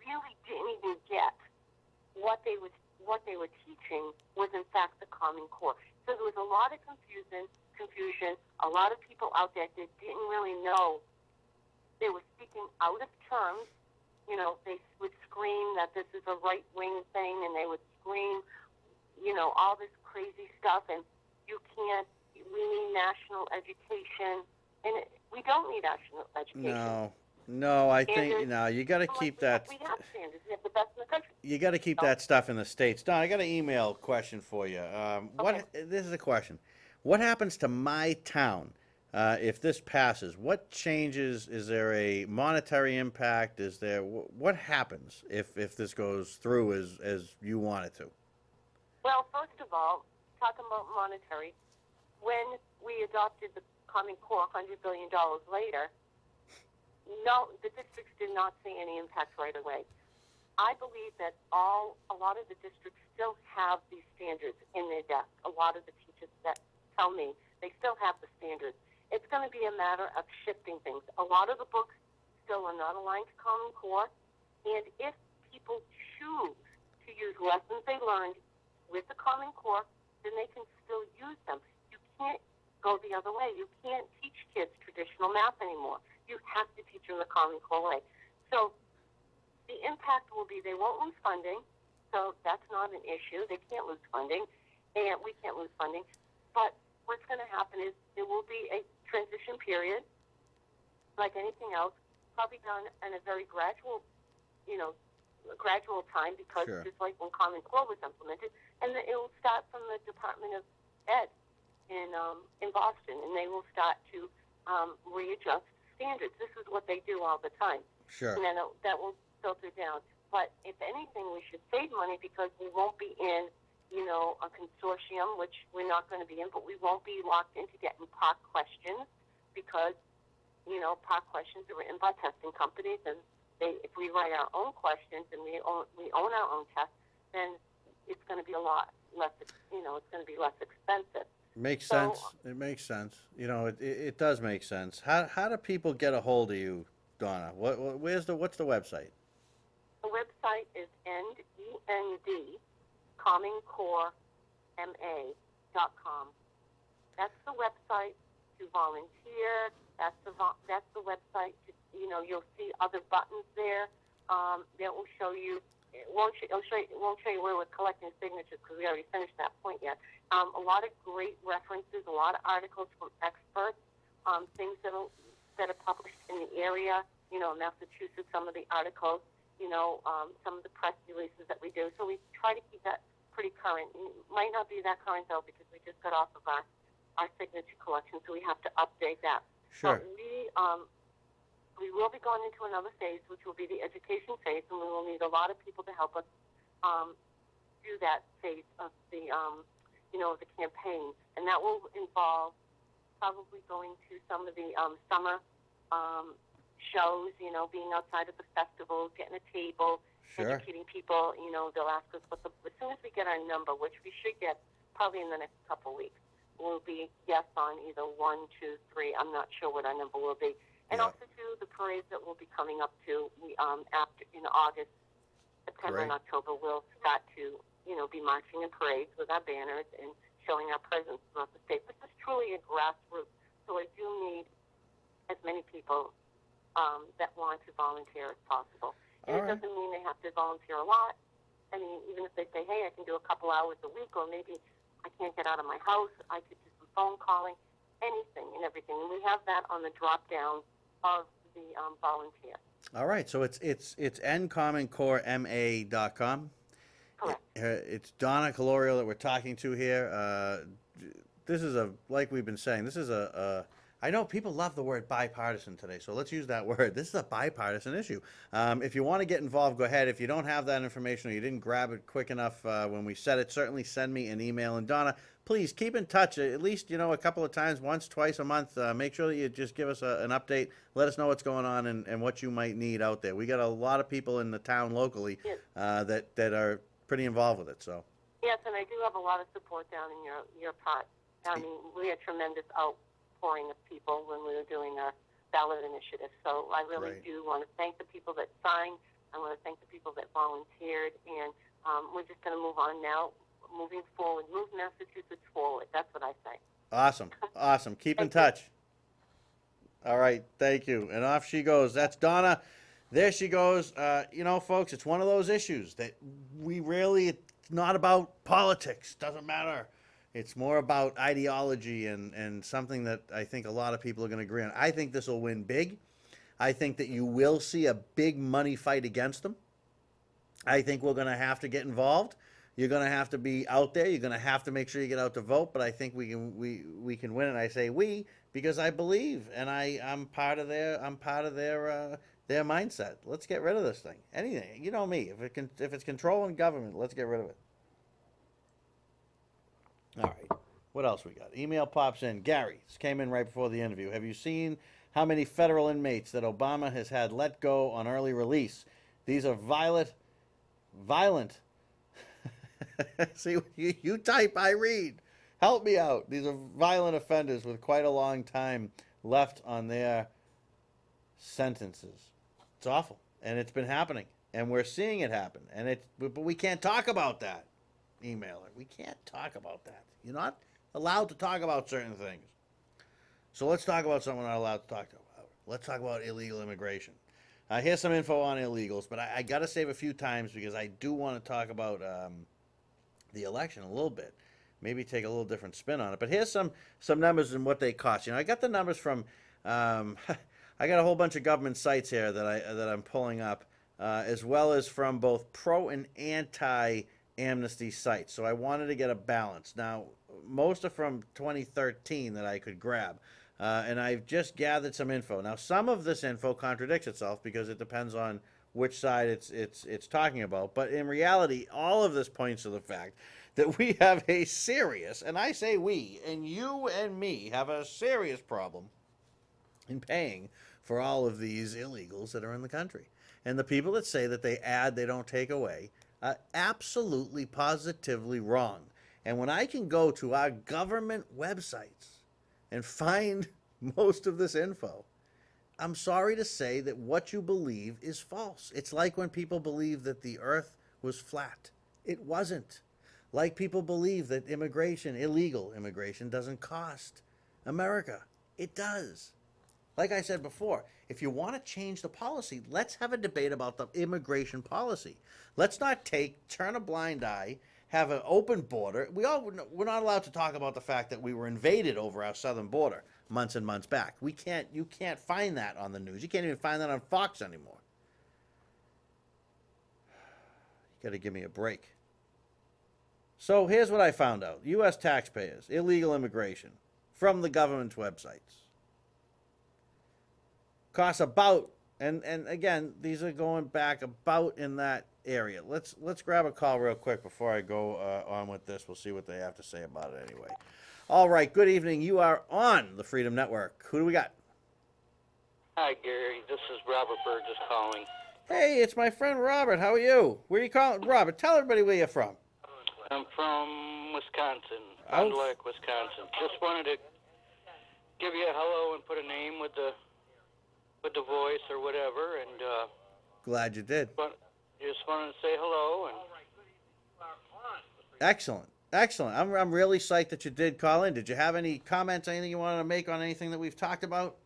really didn't even get what they were teaching was in fact the Common Core. So there was a lot of confusion, a lot of people out there that didn't really know. They were speaking out of terms. They would scream that this is a right-wing thing, and they would scream, all this crazy stuff, and we need national education. and we don't need national education. No, I think Standards. no. You got to Like, keep that. We have standards. We have the best in the country. You got to keep that stuff in the states. Don, I got an email question for you. What? This is a question. What happens to my town if this passes? What changes? Is there a monetary impact? Is there what happens if this goes through as you want it to? Well, first of all, talking about monetary, when we adopted the Common Core $100 billion later, no, the districts did not see any impact right away. I believe that a lot of the districts still have these standards in their desk. A lot of the teachers that tell me they still have the standards. It's going to be a matter of shifting things. A lot of the books still are not aligned to Common Core, and if people choose to use lessons they learned with the Common Core, then they can still use them. You can't go the other way. You can't teach kids traditional math anymore. You have to teach them the Common Core way. So the impact will be they won't lose funding, so that's not an issue. They can't lose funding, and we can't lose funding. But what's going to happen is there will be a transition period, like anything else, probably done in a very gradual, gradual time, because Sure. just like when Common Core was implemented, and it will start from the Department of Ed in Boston, and they will start to readjust standards. This is what they do all the time. Sure. And then that will filter down. But if anything, we should save money because we won't be in, a consortium, which we're not going to be in, but we won't be locked into getting PARC questions because, PARC questions are written by testing companies, and if we write our own questions and we own our own tests, then it's going to be a lot less, it's going to be less expensive. Makes So- sense. It makes sense. It does make sense. How do people get a hold of you, Donna? What's the website? The website is endcommoncorema.com. That's the website to volunteer. That's the website to, you'll see other buttons there that will show you. It won't show you where we're collecting signatures because we already finished that point yet. A lot of great references, a lot of articles from experts, things that are published in the area. Massachusetts, some of the articles. Some of the press releases that we do. So we try to keep that pretty current. It might not be that current, though, because we just got off of our signature collection, so we have to update that. Sure. But we will be going into another phase, which will be the education phase, and we will need a lot of people to help us do that phase of the, the campaign. And that will involve probably going to some of the summer shows, being outside of the festivals, getting a table, Sure. educating people. They'll ask us as soon as we get our number, which we should get probably in the next couple of weeks, we'll be yes on either 1, 2, 3. I'm not sure what our number will be. And Yeah. also to the parades that we'll be coming up to. We after in August, September, and Great. October, we'll start to be marching in parades with our banners and showing our presence throughout the state. This is truly a grassroots, so I do need as many people that want to volunteer as possible. And All it right. doesn't mean they have to volunteer a lot. I mean, even if they say, hey, I can do a couple hours a week, or maybe I can't get out of my house, I could do some phone calling, anything and everything. And we have that on the drop down of the volunteer. All right. So it's endcommoncorema.com. Correct. It's Donna Calorio that we're talking to here. This is like we've been saying, this is I know people love the word bipartisan today, so let's use that word. This is a bipartisan issue. If you want to get involved, go ahead. If you don't have that information or you didn't grab it quick enough when we said it, certainly send me an email. And Donna, please keep in touch at least, a couple of times, once, twice a month. Make sure that you just give us an update. Let us know what's going on and what you might need out there. We got a lot of people in the town locally Yes. that are pretty involved with it. So. Yes, and I do have a lot of support down in your part. I mean, we had tremendous outpouring of people when we were doing our ballot initiative. So I really Great. do want to thank the people that signed. I want to thank the people that volunteered. And we're just going to move on now, moving forward, move Massachusetts forward. That's what I say. Awesome. Awesome. Keep in Thank you. touch. All right. Thank you. And off she goes. That's Donna. There she goes. Folks, it's one of those issues that it's not about politics. Doesn't matter. It's more about ideology and something that I think a lot of people are going to agree on. I think this will win big. I think that you will see a big money fight against them. I think we're going to have to get involved. You're going to have to be out there. You're going to have to make sure you get out to vote. But I think we can win. And I say we because I believe, and I'm part of their mindset. Let's get rid of this thing. Anything, you know me. If it's controlling government, let's get rid of it. All right. What else we got? Email pops in. Gary, this came in right before the interview. Have you seen how many federal inmates that Obama has had let go on early release? These are violent. See, you type, I read. Help me out. These are violent offenders with quite a long time left on their sentences. It's awful, and it's been happening, and we're seeing it happen, but we can't talk about that. Emailer, we can't talk about that. You're not allowed to talk about certain things. So let's talk about something we're not allowed to talk about. Let's talk about illegal immigration. Here's some info on illegals, but I got to save a few times because I do want to talk about the election a little bit. Maybe take a little different spin on it. But here's some numbers and what they cost. I got the numbers from. I got a whole bunch of government sites here that I'm pulling up, as well as from both pro and anti amnesty sites. So I wanted to get a balance. Now, most are from 2013 that I could grab. And I've just gathered some info. Now, some of this info contradicts itself because it depends on which side it's talking about. But in reality, all of this points to the fact that we have a serious, and I say we, and you and me have a serious problem in paying for all of these illegals that are in the country. And the people that say that they add, they don't take away, are absolutely, positively wrong. And when I can go to our government websites and find most of this info, I'm sorry to say that what you believe is false. It's like when people believe that the earth was flat. It wasn't. Like people believe that illegal immigration doesn't cost America. It does. Like I said before, if you want to change the policy, let's have a debate about the immigration policy. Let's not turn a blind eye, have an open border. We're not allowed to talk about the fact that we were invaded over our southern border months and months back. You can't find that on the news. You can't even find that on Fox anymore. You got to give me a break. So here's what I found out. U.S. taxpayers, illegal immigration, from the government's websites. Costs about, and again, these are going back about in that area. Let's grab a call real quick before I go on with this. We'll see what they have to say about it anyway. All right, good evening. You are on the Freedom Network. Who do we got? Hi, Gary. This is Robert Burgess calling. Hey, it's my friend Robert. How are you? Where are you calling? Robert, tell everybody where you're from. I'm from Wisconsin, Oh. Fond du Lac, Wisconsin. Just wanted to give you a hello and put a name with the voice or whatever, and Glad you did. just wanted to say hello. And Excellent. Excellent. I'm really psyched that you did call in. Did you have any comments, anything you wanted to make on anything that we've talked about?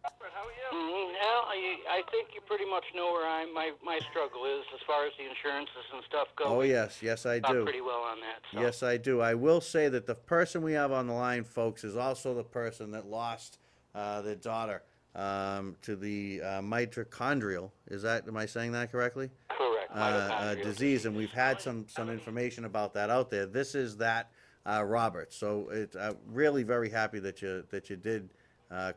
I think you pretty much know where my struggle is as far as the insurances and stuff go. Oh, yes, I do. Pretty well on that. So. Yes, I do. I will say that the person we have on the line, folks, is also the person that lost their daughter to the mitochondrial. Am I saying that correctly? Correct. Mitochondrial Disease, and we've had some information about that out there. This is that Robert. So it's really very happy that you did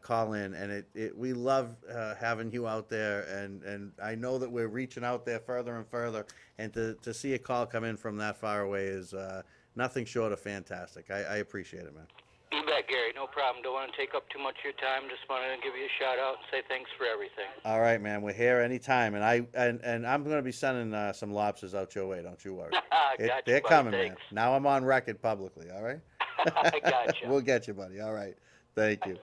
call in, and we love having you out there, and I know that we're reaching out there further and further, and to see a call come in from that far away is nothing short of fantastic. I appreciate it, man. You bet, Gary. No problem. Don't want to take up too much of your time. Just wanted to give you a shout out and say thanks for everything. All right, man. We're here anytime, and I'm going to be sending some lobsters out your way. Don't you worry. Gotcha, They're buddy. coming, Thanks. man. Now I'm on record publicly. All right. I gotcha. We'll get you, buddy. All right. Thank you.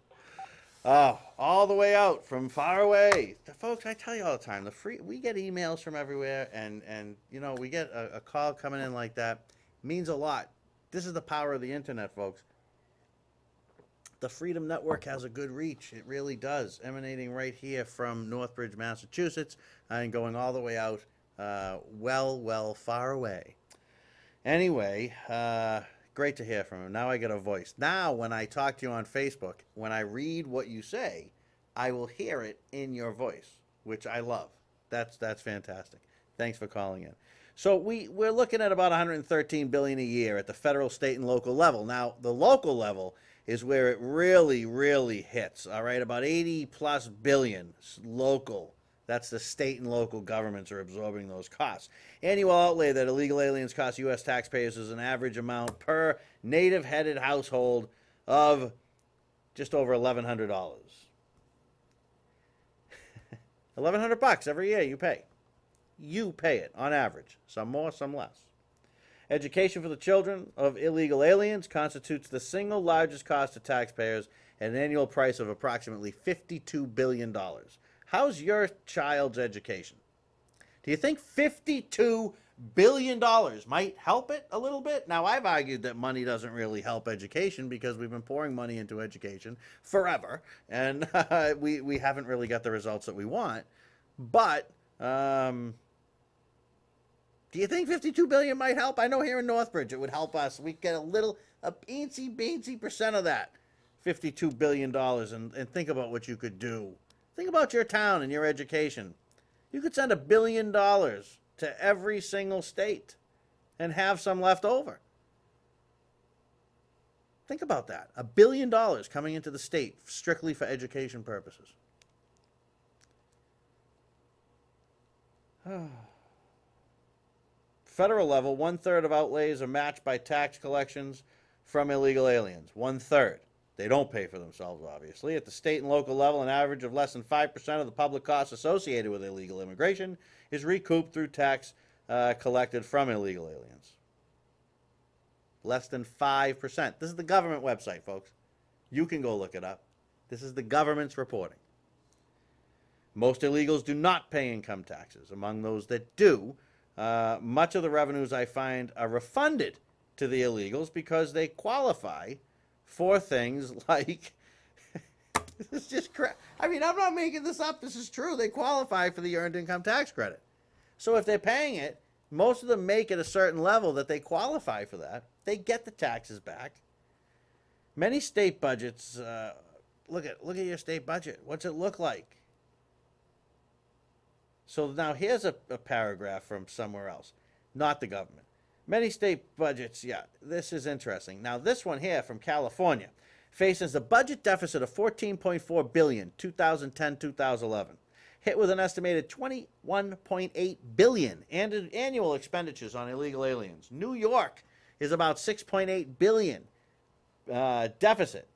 Oh, all the way out from far away. Folks, I tell you all the time, we get emails from everywhere, and we get a call coming in like that. It means a lot. This is the power of the internet, folks. The Freedom Network has a good reach. It really does, emanating right here from Northbridge, Massachusetts, and going all the way out, well far away. Anyway, Great to hear from him. Now I get a voice. Now, when I talk to you on Facebook, when I read what you say, I will hear it in your voice, which I love. That's fantastic. Thanks for calling in. So we're looking at about 113 billion a year at the federal, state, and local level. Now, the local level is where it really, really hits. All right, about 80 plus billion local. That's the state and local governments are absorbing those costs. Annual outlay that illegal aliens cost U.S. taxpayers is an average amount per native-headed household of just over $1,100. $1,100 every year you pay. You pay it on average. Some more, some less. Education for the children of illegal aliens constitutes the single largest cost to taxpayers at an annual price of approximately $52 billion. How's your child's education? Do you think $52 billion might help it a little bit? Now, I've argued that money doesn't really help education because we've been pouring money into education forever, and we haven't really got the results that we want. But do you think $52 billion might help? I know here in Northbridge it would help us. We get a beansy percent of that $52 billion, and think about what you could do. Think about your town and your education. You could send $1 billion to every single state and have some left over. Think about that. $1 billion coming into the state strictly for education purposes. Federal level, 1/3 of outlays are matched by tax collections from illegal aliens. 1/3. They don't pay for themselves, obviously. At the state and local level, an average of less than 5% of the public costs associated with illegal immigration is recouped through tax collected from illegal aliens. Less than 5%. This is the government website, folks. You can go look it up. This is the government's reporting. Most illegals do not pay income taxes. Among those that do, much of the revenues I find are refunded to the illegals because they qualify for things like, this is just crap. I mean, I'm not making this up. This is true. They qualify for the earned income tax credit. So if they're paying it, most of them make it a certain level that they qualify for that. They get the taxes back. Many state budgets, look at your state budget. What's it look like? So now here's a paragraph from somewhere else, not the government. Many state budgets, yeah, this is interesting. Now this one here from California faces a budget deficit of $14.4 billion, 2010-2011, hit with an estimated $21.8 billion annual expenditures on illegal aliens. New York is about $6.8 billion deficit,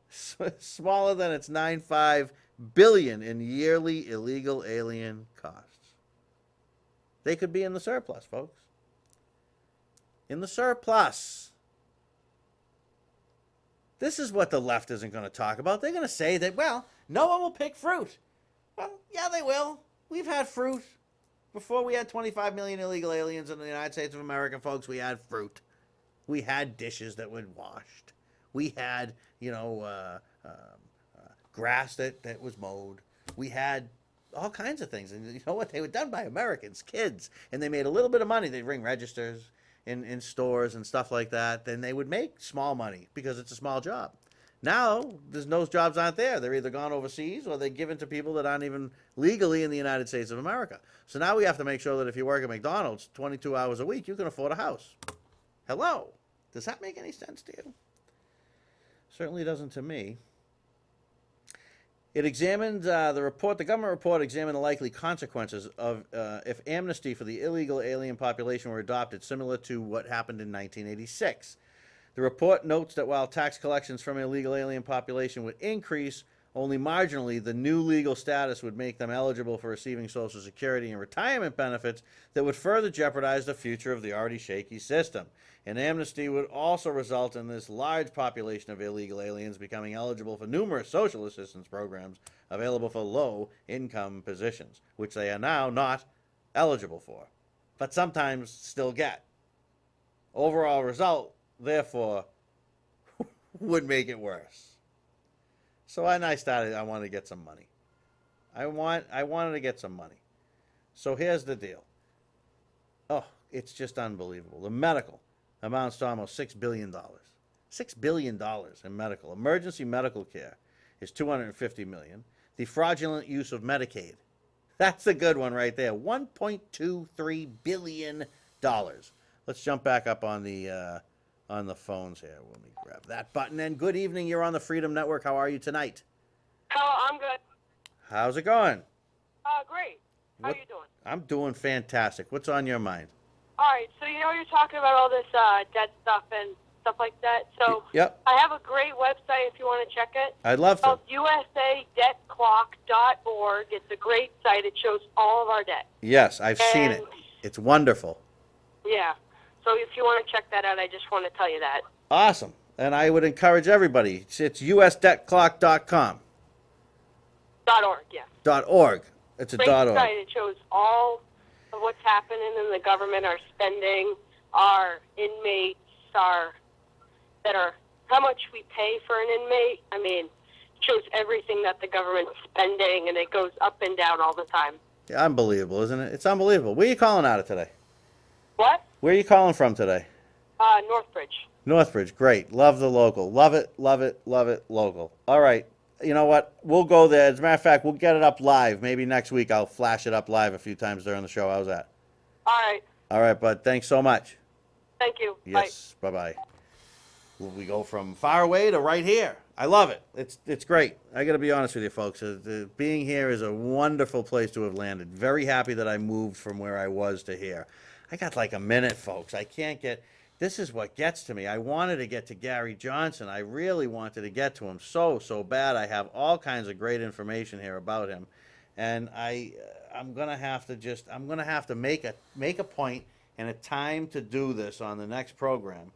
smaller than its $9.5 billion in yearly illegal alien costs. They could be in the surplus, folks. In the surplus. This is what the left isn't going to talk about. They're going to say that, well, no one will pick fruit. Well, yeah, they will. We've had fruit. Before we had 25 million illegal aliens in the United States of America, folks, we had fruit. We had dishes that were washed. We had, grass that was mowed. We had all kinds of things. And you know what? They were done by Americans, kids. And they made a little bit of money. They'd ring registers in stores and stuff like that. Then they would make small money because it's a small job. Now, those jobs aren't there. They're either gone overseas or they're given to people that aren't even legally in the United States of America. So now we have to make sure that if you work at McDonald's 22 hours a week, you can afford a house. Hello? Does that make any sense to you? Certainly doesn't to me. It examined the government report examined the likely consequences of if amnesty for the illegal alien population were adopted, similar to what happened in 1986. The report notes that while tax collections from illegal alien population would increase only marginally, the new legal status would make them eligible for receiving Social Security and retirement benefits that would further jeopardize the future of the already shaky system. An amnesty would also result in this large population of illegal aliens becoming eligible for numerous social assistance programs available for low-income positions, which they are now not eligible for, but sometimes still get. Overall result, therefore, would make it worse. So when I started, I wanted to get some money. I wanted to get some money. So here's the deal. Oh, it's just unbelievable. The medical. amounts to almost $6 billion. $6 billion in medical. Emergency medical care is $250 million. The fraudulent use of Medicaid. That's a good one right there. $1.23 billion. Let's jump back up on the phones here. Let me grab that button. And good evening. You're on the Freedom Network. How are you tonight? Oh, I'm good. How's it going? Great. How What- you doing? I'm doing fantastic. What's on your mind? All right. So you're talking about all this debt stuff and stuff like that. So Yep. I have a great website if you want to check it. I'd love It's to. called usadebtclock.org. It's a great site. It shows all of our debt. Yes, I've seen it. And- It's wonderful. Yeah. So if you want to check that out, I just want to tell you that. Awesome. And I would encourage everybody. It's usdebtclock.com. .org. Yeah. .org. It's a Great .org. site. It shows all of what's happening in the government, our spending, our inmates, how much we pay for an inmate. I mean, it shows everything that the government's spending, and it goes up and down all the time. Yeah, unbelievable, isn't it? It's unbelievable. Where are you calling out of today? What? Where are you calling from today? Northbridge. Northbridge. Great. Love the local. Love it, love it, love it, local. All right. You know what? We'll go there. As a matter of fact, we'll get it up live. Maybe next week I'll flash it up live a few times during the show. How's that? All right. All right, bud. Thanks so much. Thank you. Bye. Yes. Bye-bye. We go from far away to right here. I love it. It's great. I got to be honest with you, folks. Being here is a wonderful place to have landed. Very happy that I moved from where I was to here. I got like a minute, folks. I can't get. This is what gets to me. I wanted to get to Gary Johnson. I really wanted to get to him so bad. I have all kinds of great information here about him, and I'm gonna have to make a point and a time to do this on the next program.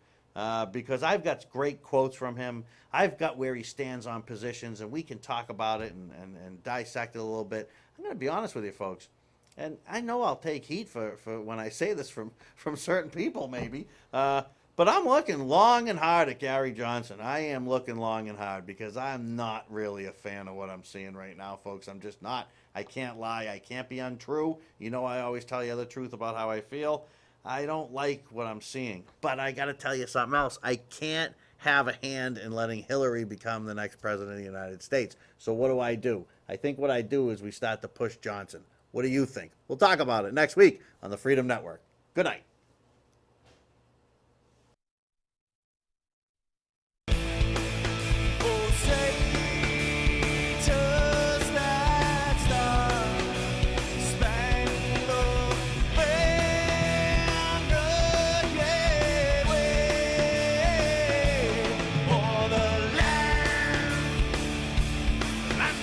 Because I've got great quotes from him. I've got where he stands on positions, and we can talk about it and dissect it a little bit. I'm going to be honest with you, folks. And I know I'll take heat for when I say this from certain people, maybe. But I'm looking long and hard at Gary Johnson. I am looking long and hard because I'm not really a fan of what I'm seeing right now, folks. I'm just not. I can't lie. I can't be untrue. You know I always tell you the truth about how I feel. I don't like what I'm seeing. But I got to tell you something else. I can't have a hand in letting Hillary become the next president of the United States. So what do? I think what I do is we start to push Johnson. What do you think? We'll talk about it next week on the Freedom Network. Good night. Oh, say, does that star-spangled banner yet wave o'er the land of